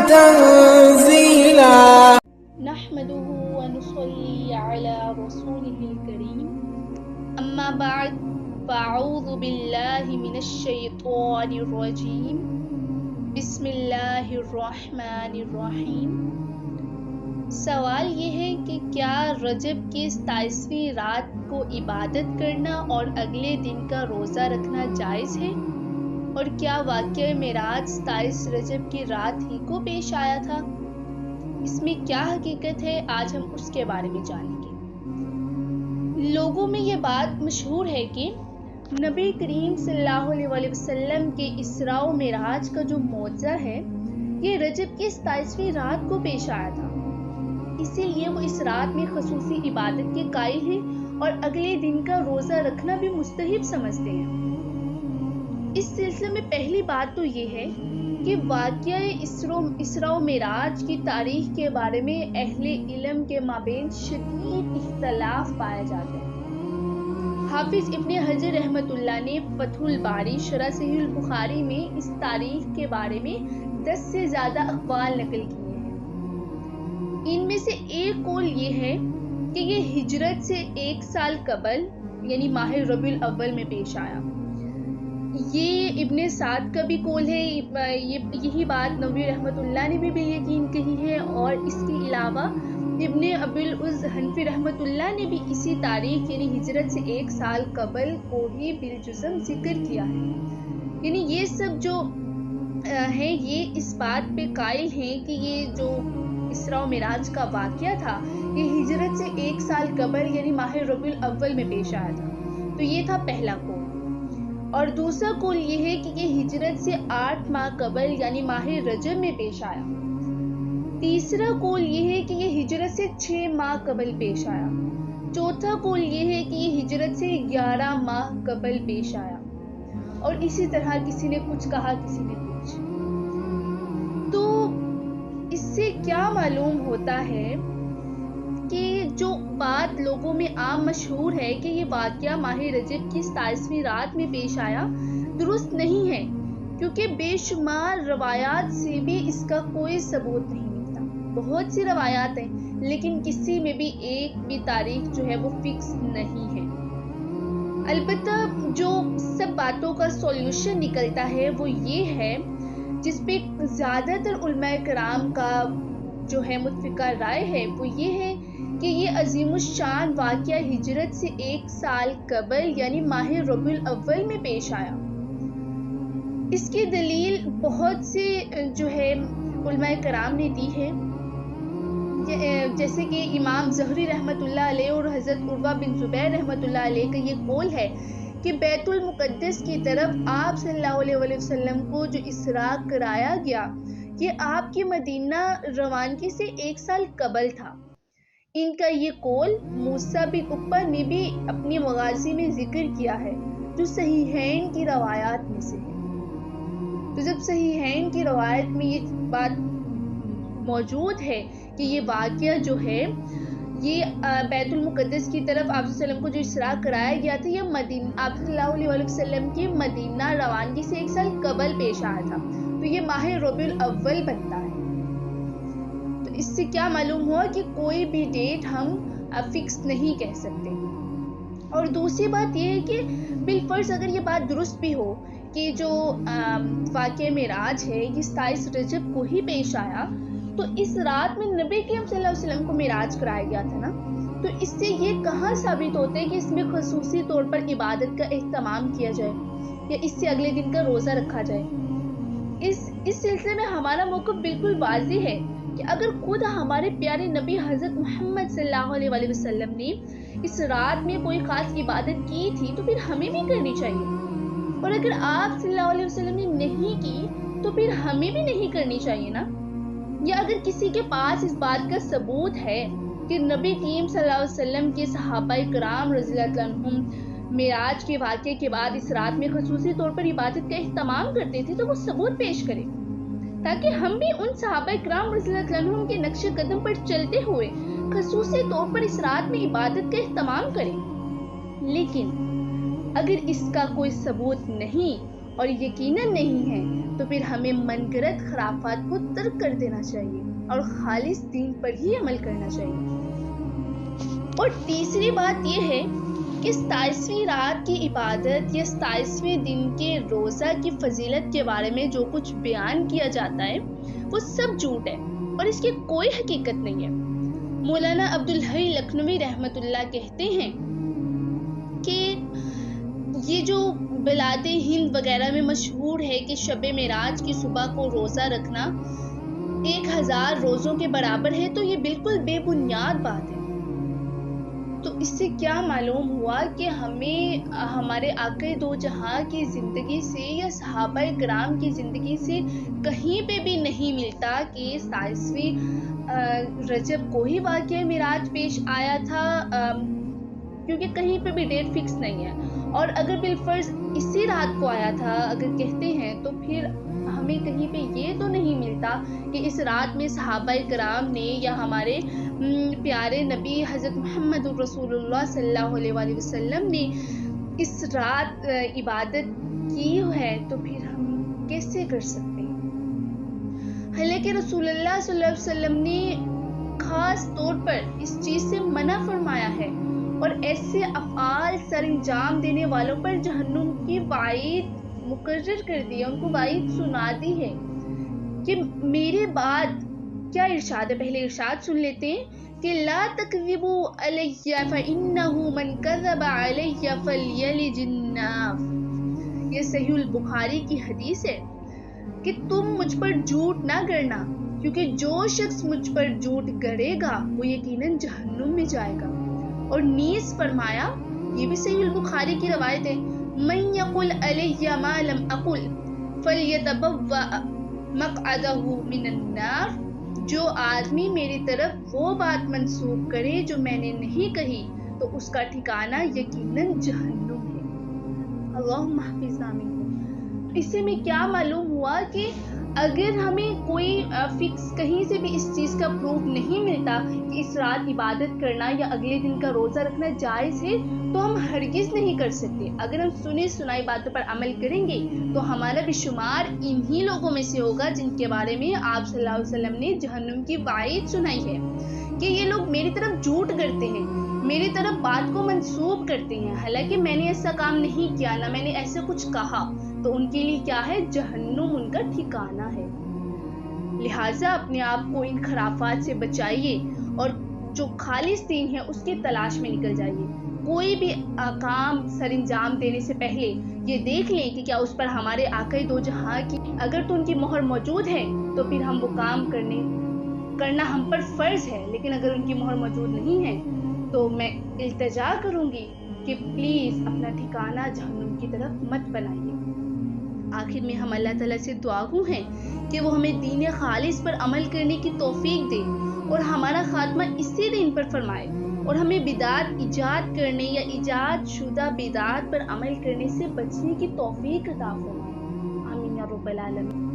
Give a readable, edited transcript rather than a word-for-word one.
تنزيلا نحمده ونصلي على رسوله الكريم اما بعد فاعوذ باللہ من الشیطان الرجیم بسم اللہ الرحمن الرحیم۔ سوال یہ ہے کہ کیا رجب کی 27ویں رات کو عبادت کرنا اور اگلے دن کا روزہ رکھنا جائز ہے؟ اور کیا واقعہ معراج 27 رجب کی رات ہی کو پیش آیا تھا؟ اس میں کیا حقیقت ہے، آج ہم اس کے بارے میں جانیں گے۔ لوگوں میں یہ بات مشہور ہے کہ نبی کریم صلی اللہ علیہ وسلم کے اسراء و معراج کا جو معجزہ ہے یہ رجب کی 27ویں رات کو پیش آیا تھا، اسی لیے وہ اس رات میں خصوصی عبادت کے قائل ہیں اور اگلے دن کا روزہ رکھنا بھی مستحب سمجھتے ہیں۔ اس سلسلے میں پہلی بات تو یہ ہے کہ واقعہ اسراء و معراج کی تاریخ کے بارے میں اہل علم کے مابین شدید اختلاف پایا جاتا ہے۔ حافظ ابن حجر رحمۃ اللہ نے فتح الباری شرح صحیح البخاری میں اس تاریخ کے بارے میں 10 سے زیادہ اقوال نقل کیے ہیں۔ ان میں سے ایک قول یہ ہے کہ یہ ہجرت سے 1 سال قبل یعنی ماہ ربیع الاول میں پیش آیا۔ یہ ابن سعد کا بھی قول ہے، یہی بات نووی رحمۃ اللہ نے بھی بالیقین کہی ہے، اور اس کے علاوہ ابن ابی العز حنفی رحمۃ اللہ نے بھی اسی تاریخ یعنی ہجرت سے 1 سال قبل کو ہی بالجزم ذکر کیا ہے۔ یعنی یہ سب جو ہیں یہ اس بات پہ قائل ہیں کہ یہ جو اسراء و معراج کا واقعہ تھا یہ ہجرت سے 1 سال قبل یعنی ماہ ربیع الاول میں پیش آیا تھا۔ تو یہ تھا پہلا قول، اور دوسرا قول یہ ہے کہ یہ ہجرت سے 8 ماہ قبل یعنی ماہ رجب میں پیش آیا۔ تیسرا قول یہ ہے کہ یہ ہجرت سے 6 ماہ قبل پیش آیا۔ چوتھا قول یہ ہے کہ یہ ہجرت سے 11 ماہ قبل پیش آیا، اور اسی طرح کسی نے کچھ کہا کسی نے کچھ۔ تو اس سے کیا معلوم ہوتا ہے کہ جو بات لوگوں میں عام مشہور ہے کہ یہ واقعہ ماہ رجب کی 27ویں رات میں پیش آیا درست نہیں ہے، کیونکہ بے شمار روایات سے بھی اس کا کوئی ثبوت نہیں ملتا۔ بہت سی روایات ہیں لیکن کسی میں بھی ایک بھی تاریخ جو ہے وہ فکس نہیں ہے۔ البتہ جو سب باتوں کا سولوشن نکلتا ہے وہ یہ ہے، جس پہ زیادہ تر علماء کرام کا جو ہے متفقہ رائے ہے، وہ یہ ہے کہ یہ عظیم الشان واقعہ ہجرت سے 1 سال قبل یعنی ماہ ربیع الاول میں پیش آیا۔ اس کی دلیل بہت سے جو ہے علماء کرام نے دی ہے، جیسے کہ امام زہری رحمۃ اللہ علیہ اور حضرت عروہ بن زبیر رحمۃ اللہ علیہ کا یہ قول ہے کہ بیت المقدس کی طرف آپ صلی اللہ علیہ وسلم کو جو اسراء کرایا گیا یہ آپ کی مدینہ روانگی سے 1 سال قبل تھا۔ ان کا یہ قول موسیٰ بن عقبہ نے بھی اپنی مغازی میں ذکر کیا ہے، جو صحیحین کی روایات میں سے ہے۔ تو جب صحیحین کی روایت میں یہ بات موجود ہے کہ یہ واقعہ جو ہے یہ بیت المقدس کی طرف آپ صلی اللہ علیہ وسلم کو جو اسراء کرایا گیا تھا یہ آپ صلی اللہ علیہ وسلم کی مدینہ روانگی سے 1 سال قبل پیش آیا تھا، تو یہ ماہ ربیع الاول بنتا ہے۔ تو اس سے کیا معلوم ہوا کہ کوئی بھی ڈیٹ ہم فکس نہیں کہہ سکتے۔ اور دوسری بات یہ ہے کہ بالفرض اگر یہ بات درست بھی ہو کہ جو واقعہ معراج ہے یہ 27 رجب کو ہی پیش آیا، تو اس رات میں نبی کریم صلی اللہ علیہ وسلم کو معراج کرایا گیا تھا نا، تو اس سے یہ کہاں ثابت ہوتا ہے کہ اس میں خصوصی طور پر عبادت کا اہتمام کیا جائے یا اس سے اگلے دن کا روزہ رکھا جائے؟ اس سلسلے میں ہمارا موقف بالکل واضح ہے کہ اگر خود ہمارے پیارے نبی حضرت محمد صلی اللہ علیہ وسلم نے اس رات میں کوئی خاص عبادت کی تھی تو پھر ہمیں بھی کرنی چاہیے، اور اگر آپ صلی اللہ علیہ وسلم نے نہیں کی تو پھر ہمیں بھی نہیں کرنی چاہیے نا۔ یا اگر کسی کے پاس اس بات کا ثبوت ہے کہ نبی کریم صلی اللہ علیہ وسلم کے صحابہ کرام رضی اللہ عنہم معراج کے واقعے کے بعد اس رات میں خصوصی طور پر عبادت کا اہتمام کرتے تھے تو وہ ثبوت پیش کرے، تاکہ ہم بھی ان صحابہ کرام رضی اللہ عنہم کے نقش قدم پر چلتے ہوئے خصوصی طور پر اس رات میں عبادت کا اہتمام کریں۔ لیکن اگر اس کا کوئی ثبوت نہیں اور یقیناً نہیں ہے تو پھر ہمیں من گھڑت خرافات کو ترک کر دینا چاہیے اور خالص دین پر ہی عمل کرنا چاہیے۔ اور تیسری بات یہ ہے کہ 27ویں رات کی عبادت یا 27ویں دن کے روزہ کی فضیلت کے بارے میں جو کچھ بیان کیا جاتا ہے وہ سب جھوٹ ہے اور اس کی کوئی حقیقت نہیں ہے۔ مولانا عبدالحی لکھنوی رحمۃ اللہ کہتے ہیں کہ یہ جو بلاد ہند وغیرہ میں مشہور ہے کہ شب معراج کی صبح کو روزہ رکھنا 1000 روزوں کے برابر ہے، تو یہ بالکل بے بنیاد بات ہے۔ تو اس سے کیا معلوم ہوا کہ ہمیں ہمارے آقا دو جہاں کی زندگی سے یا صحابہ کرام کی زندگی سے کہیں پہ بھی نہیں ملتا کہ 27ویں رجب کو ہی واقعہ معراج پیش آیا تھا، کیونکہ کہیں پہ بھی ڈیٹ فکس نہیں ہے۔ اور اگر بالفرض اسی رات کو آیا تھا اگر کہتے ہیں تو پھر ہمیں کہیں پہ یہ تو نہیں ملتا کہ اس رات میں صحابہ کرام نے یا ہمارے پیارے نبی حضرت محمد رسول اللہ صلی اللہ علیہ وسلم نے اس رات عبادت کی ہے، تو پھر ہم کیسے کر سکتے ہیں؟ حالانکہ رسول اللہ صلی اللہ علیہ وسلم نے خاص طور پر اس چیز سے منع فرمایا ہے اور ایسے افعال سر انجام دینے والوں پر جہنم کی وعید مقرر کر دی ہے، ان کو وعید سنا دی ہے کہ میرے بعد کیا ارشاد ہے، پہلے ارشاد سن لیتے ہیں کہ لا تکذبوا علی فانہ من کذب علی فلیلج النار۔ یہ صحیح البخاری کی حدیث ہے کہ تم مجھ پر جھوٹ نہ گڑنا، کیونکہ جو شخص مجھ پر جھوٹ گڑے گا وہ یقیناً جہنم میں جائے گا۔ اور نیز فرمایا، یہ بھی صحیح البخاری کی روایت ہے، من یقل علی ما لم اقل فلیتبوأ مقعدہ من النار۔ جو آدمی میری طرف وہ بات منسوب کرے جو میں نے نہیں کہی تو اس کا ٹھکانہ یقیناً جہنم ہے۔ اللہم احفظنا منہ۔ اس سے میں کیا معلوم ہوا کہ اگر ہمیں کوئی فکس کہیں سے بھی اس چیز کا پروف نہیں ملتا کہ اس رات عبادت کرنا یا اگلے دن کا روزہ رکھنا جائز ہے تو ہم ہرگز نہیں کر سکتے۔ اگر ہم سنی سنائی باتوں پر عمل کریں گے تو ہمارا بھی شمار انہی لوگوں میں سے ہوگا جن کے بارے میں آپ صلی اللہ علیہ وسلم نے جہنم کی وعید سنائی ہے کہ یہ لوگ میری طرف جھوٹ کرتے ہیں، میری طرف بات کو منسوب کرتے ہیں، حالانکہ میں نے ایسا کام نہیں کیا، نہ میں نے ایسے کچھ کہا، تو ان کے لیے کیا ہے؟ جہنم ان کا ٹھکانہ ہے۔ لہٰذا اپنے آپ کو ان خرافات سے بچائیے اور جو خالص دین ہے اس کی تلاش میں نکل جائیے۔ کوئی بھی کام سر انجام دینے سے پہلے یہ دیکھ لیں کہ کیا اس پر ہمارے آقا دو جہاں کی اگر تو ان کی مہر موجود ہے تو پھر ہم وہ کام کرنا ہم پر فرض ہے، لیکن اگر ان کی مہر موجود نہیں ہے تو میں التجا کروں گی کہ پلیز اپنا ٹھکانہ جہنم کی طرف مت بنائیے۔ آخر میں ہم اللہ تعالیٰ سے دعاگو ہیں کہ وہ ہمیں دین خالص پر عمل کرنے کی توفیق دے اور ہمارا خاتمہ اسی دین پر فرمائے اور ہمیں بدعت ایجاد کرنے یا ایجاد شدہ بدعت پر عمل کرنے سے بچنے کی توفیق عطا فرمائے۔ آمین یا رب العالمین۔